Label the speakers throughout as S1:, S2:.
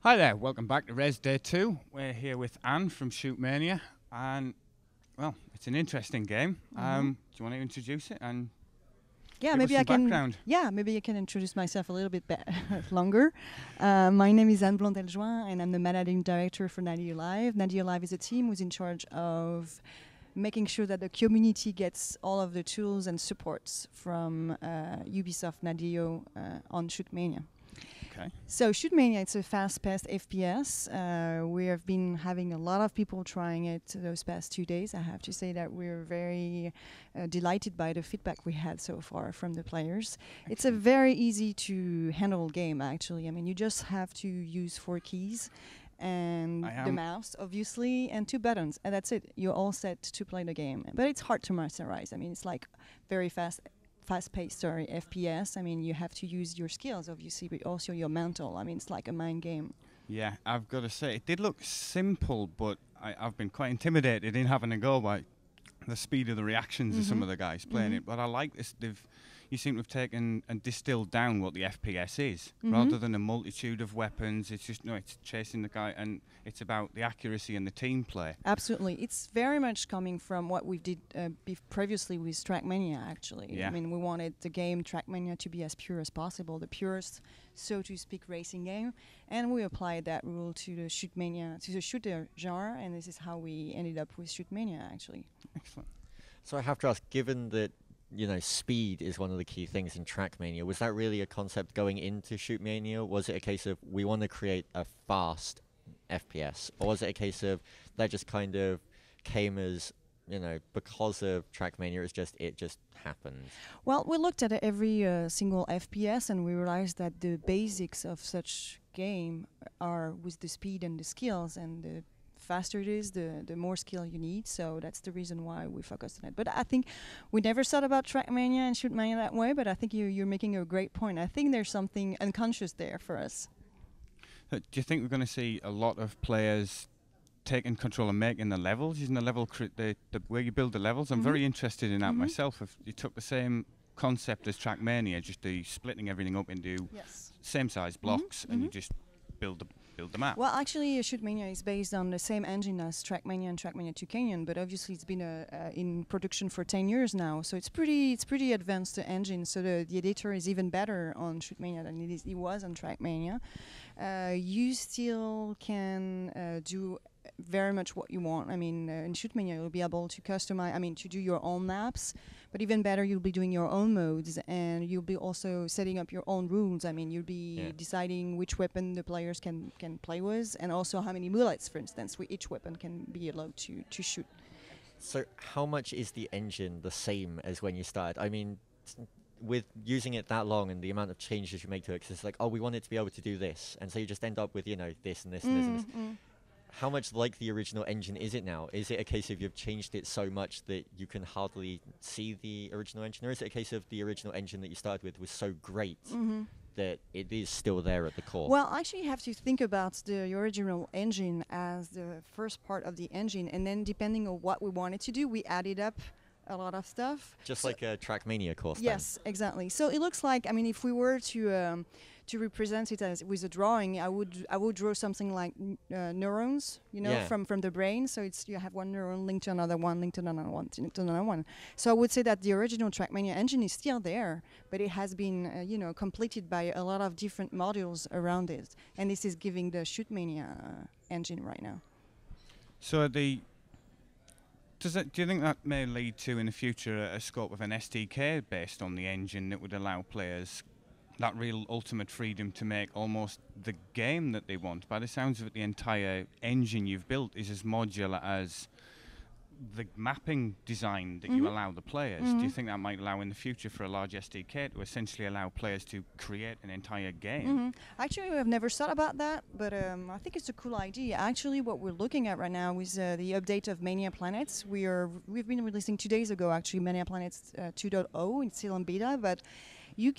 S1: Hi there, welcome back to Rezzed Day 2. We're here with Anne from Shootmania, and, well, it's an interesting game. Do you want to introduce it and
S2: Yeah,
S1: give us
S2: maybe I
S1: some
S2: can.
S1: background?
S2: Yeah, maybe I can introduce myself a little bit longer. My name is Anne Blondel-Join, and I'm the managing director for Nadia Live. Nadia Live is a team who's in charge of making sure that the community gets all of the tools and supports from Ubisoft Nadio on Shootmania.
S1: Okay.
S2: So Shootmania, it's a fast-paced FPS. We have been having a lot of people trying it those past 2 days. I have to say that we're very delighted by the feedback we had so far from the players.
S1: Excellent.
S2: It's a very easy to handle game, actually. I mean, you just have to use 4 keys and the mouse, obviously, and 2 buttons, and that's it. You're all set to play the game. But it's hard to masterize. I mean, it's like very fast-paced FPS. I mean, you have to use your skills, obviously, but also your mental. I mean, it's like a mind game.
S1: Yeah, I've got to say, it did look simple, but I've been quite intimidated in having a go by the speed of the reactions of some of the guys playing it. But I like this. You seem to have taken and distilled down what the FPS is, rather than a multitude of weapons. It's just, it's chasing the guy, and it's about the accuracy and the team play.
S2: Absolutely. It's very much coming from what we did previously with Trackmania, actually.
S1: Yeah.
S2: I mean, we wanted the game Trackmania to be as pure as possible, the purest, so to speak, racing game. And we applied that rule to the Shootmania, to the shooter genre, and this is how we ended up with Shootmania, actually.
S1: Excellent.
S3: So I have to ask, given that speed is one of the key things in Trackmania, was that really a concept going into Shootmania? Was it a case of we want to create a fast FPS, or was it a case of that just kind of came as because of Trackmania, it just happened?
S2: Well, we looked at every single FPS, and we realized that the basics of such game are with the speed and the skills, and the faster it is, the more skill you need. So that's the reason why we focused on it. But I think we never thought about Trackmania and Shootmania that way, but I think you're making a great point. I think there's something unconscious there for us.
S1: Do you think we're going to see a lot of players taking control and making the levels, using the level, the where you build the levels? I'm very interested in that myself. If you took the same concept as Trackmania, just splitting everything up into same size blocks, and you just build the map.
S2: Well, actually, Shootmania is based on the same engine as Trackmania and Trackmania 2 Canyon, but obviously it's been in production for 10 years now, so it's pretty advanced engine. So the editor is even better on Shootmania than it was on Trackmania. You still can do very much what you want. I mean, in Shootmania you'll be able to customize, to do your own maps, but even better, you'll be doing your own modes, and you'll be also setting up your own rules. I mean, you'll be deciding which weapon the players can play with, and also how many bullets, for instance, each weapon can be allowed to shoot.
S3: So how much is the engine the same as when you started? I mean, with using it that long and the amount of changes you make to it, 'cause it's like, oh, we want it to be able to do this, and so you just end up with, this and this and this and this. How much like the original engine is it now? Is it a case of you've changed it so much that you can hardly see the original engine, or is it a case of the original engine that you started with was so great that it is still there at the core?
S2: Well, actually, you have to think about the original engine as the first part of the engine, and then depending on what we wanted to do, we added up a lot of stuff.
S3: Just like a Trackmania course.
S2: Yes, exactly. So it looks like, if we were to represent it as with a drawing, I would draw something like neurons, from the brain. So you have one neuron linked to another one, linked to another one, linked to another one. So I would say that the original Trackmania engine is still there, but it has been completed by a lot of different modules around it, and this is giving the Shootmania engine right now.
S1: So do you think that may lead to, in the future, a scope of an SDK based on the engine that would allow players that real ultimate freedom to make almost the game that they want? By the sounds of it, the entire engine you've built is as modular as the mapping design that you allow the players. Do you think that might allow in the future for a large SDK to essentially allow players to create an entire game?
S2: Actually, we have never thought about that, but I think it's a cool idea. Actually, what we're looking at right now is the update of Mania Planets. We've been releasing 2 days ago, actually, Mania Planets 2.0. It's still in beta, but you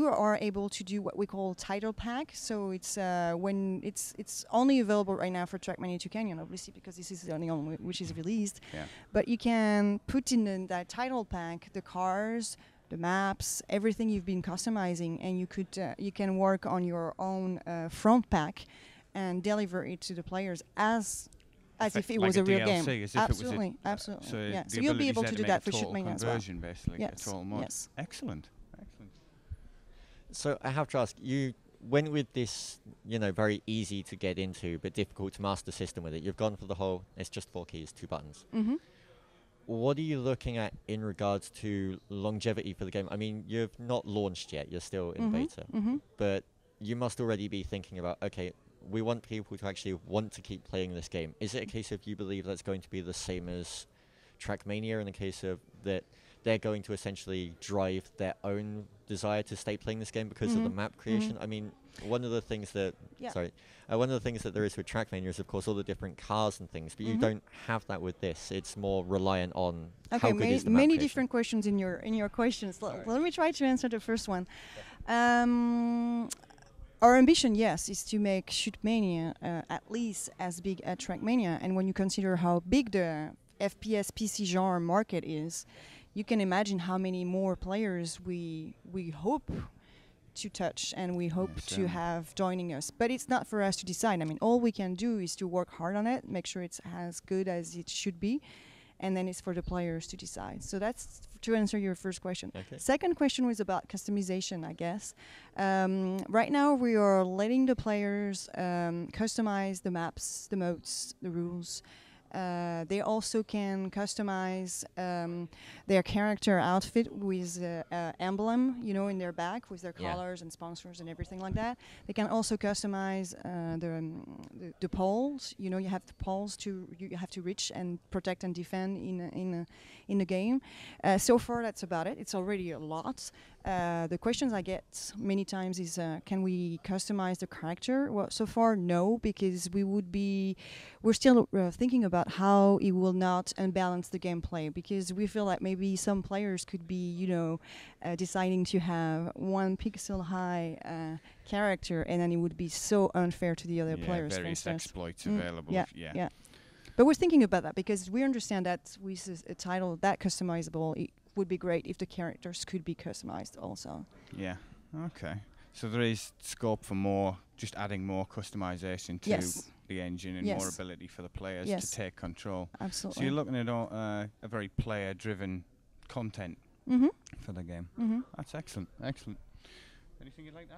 S2: are able to do what we call title pack. So it's it's only available right now for Trackmania 2 Canyon, obviously, because this is the only one which is released.
S1: Yeah.
S2: But you can put in that title pack the cars, the maps, everything you've been customizing, and you can work on your own front pack and deliver it to the players as if it
S1: like
S2: was a real
S1: DLC,
S2: game.
S1: as if
S2: Absolutely,
S1: it was a,
S2: absolutely.
S1: So
S2: Yeah.
S1: the
S2: So you'll be
S1: ability's
S2: able
S1: there
S2: to do
S1: make
S2: that
S1: a
S2: for
S1: total
S2: Shootmania as well.
S1: conversion, basically,
S2: Yes.
S1: a total mod.
S2: Yes.
S1: Excellent. Excellent.
S3: So I have to ask, you went with this, very easy to get into but difficult to master system with it. You've gone for the whole, it's just 4 keys, 2 buttons.
S2: Mm-hmm.
S3: What are you looking at in regards to longevity for the game? I mean, you've not launched yet, you're still in beta, but you must already be thinking about, okay, we want people to actually want to keep playing this game. Is it a case of you believe that's going to be the same as Trackmania, in the case of that they're going to essentially drive their own desire to stay playing this game because of the map creation? I mean, one of the things that one of the things that there is with Trackmania is, of course, all the different cars and things, but you don't have that with this. It's more reliant on how good is the map
S2: many
S3: creation.
S2: different questions in your questions. Let me try to answer the first one. Our ambition, yes, is to make Shootmania at least as big as Trackmania. And when you consider how big the FPS PC genre market is, you can imagine how many more players we hope to touch and we hope to have joining us. But it's not for us to decide. I mean, all we can do is to work hard on it, make sure it's as good as it should be, and then it's for the players to decide. So that's to answer your first question.
S3: Okay.
S2: Second question was about customization, I guess. Right now we are letting the players customize the maps, the modes, the rules. They also can customize their character outfit with emblem, in their back with their colors and sponsors and everything like that. They can also customize the poles. You have the poles you have to reach and protect and defend in the game. So far, that's about it. It's already a lot. The questions I get many times is, can we customize the character? Well, so far, no, because we're still thinking about how it will not unbalance the gameplay, because we feel like maybe some players could be, deciding to have 1 pixel high character, and then it would be so unfair to the other players.
S1: Various
S2: for instance.
S1: exploits available.
S2: Yeah. But we're thinking about that because we understand that with a title that customizable, it would be great if the characters could be customized also.
S1: Yeah. Okay. So there is scope for just adding more customization to the engine and more ability for the players to take control.
S2: Absolutely.
S1: So you're looking at a very player-driven content for the game. That's excellent. Excellent. Anything you'd like to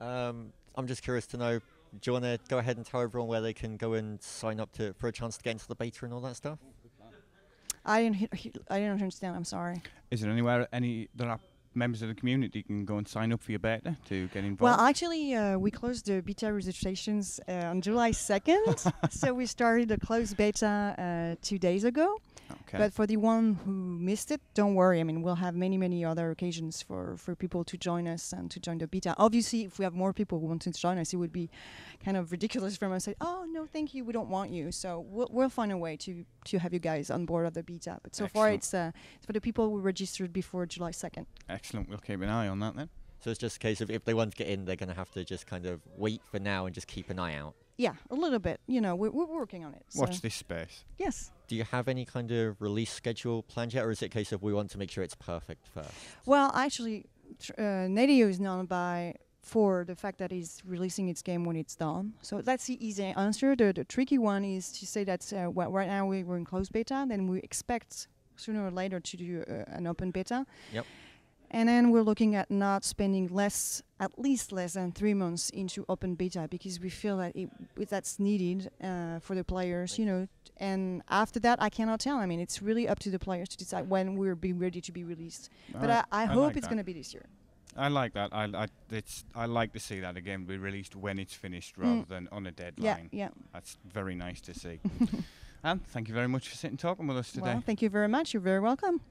S1: add?
S3: I'm just curious to know, do you want to go ahead and tell everyone where they can go and sign up for a chance to get into the beta and all that stuff?
S2: I didn't understand. I'm sorry.
S1: Is there anywhere there are members of the community can go and sign up for your beta to get involved?
S2: Well, actually, we closed the beta registrations on July 2nd, so we started a closed beta 2 days ago.
S1: Okay.
S2: But for the one who missed it, don't worry. I mean, we'll have many other occasions for people to join us and to join the beta. Obviously, if we have more people who want to join us, it would be kind of ridiculous for us to say, oh, no, thank you, we don't want you. So we'll find a way to have you guys on board of the beta. But so far, it's for the people who registered before July 2nd.
S1: Excellent. We'll keep an eye on that then.
S3: So it's just a case of if they want to get in, they're going to have to just kind of wait for now and just keep an eye out.
S2: Yeah, a little bit. We're working on it.
S1: Watch this space.
S2: Yes.
S3: Do you have any kind of release schedule planned yet, or is it a case of we want to make sure it's perfect first?
S2: Well, actually, Nadio is known for the fact that he's releasing its game when it's done. So that's the easy answer. The tricky one is to say that right now we're in closed beta, then we expect sooner or later to do an open beta.
S3: Yep.
S2: And then we're looking at not spending at least less than 3 months into open beta, because we feel that that's needed for the players, And after that, I cannot tell. I mean, it's really up to the players to decide when we're being ready to be released. But I hope
S1: like
S2: it's
S1: that.
S2: going to be this year.
S1: I like that. I like to see that again be released when it's finished rather than on a deadline.
S2: Yeah.
S1: That's very nice to see. And thank you very much for sitting and talking with us today.
S2: Well, thank you very much. You're very welcome.